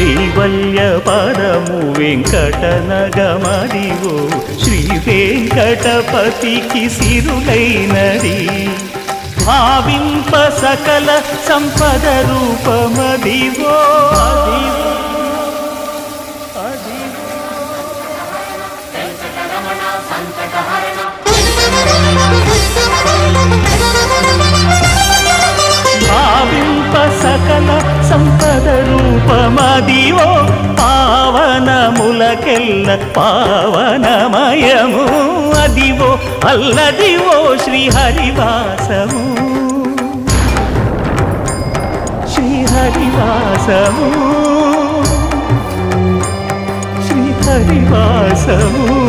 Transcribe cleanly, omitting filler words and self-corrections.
కైవల్య పరము వెంకటనగమదివో శ్రీ వెంకటపతికి సిరులైనది భావింప సకల సంపద రూపమదివో భావింప సకల సంపద రూపమదివో పావనములకెల్ల పావనమయము అదివో అల్లదివో శ్రీహరివాసము శ్రీహరివాసము శ్రీహరివాసము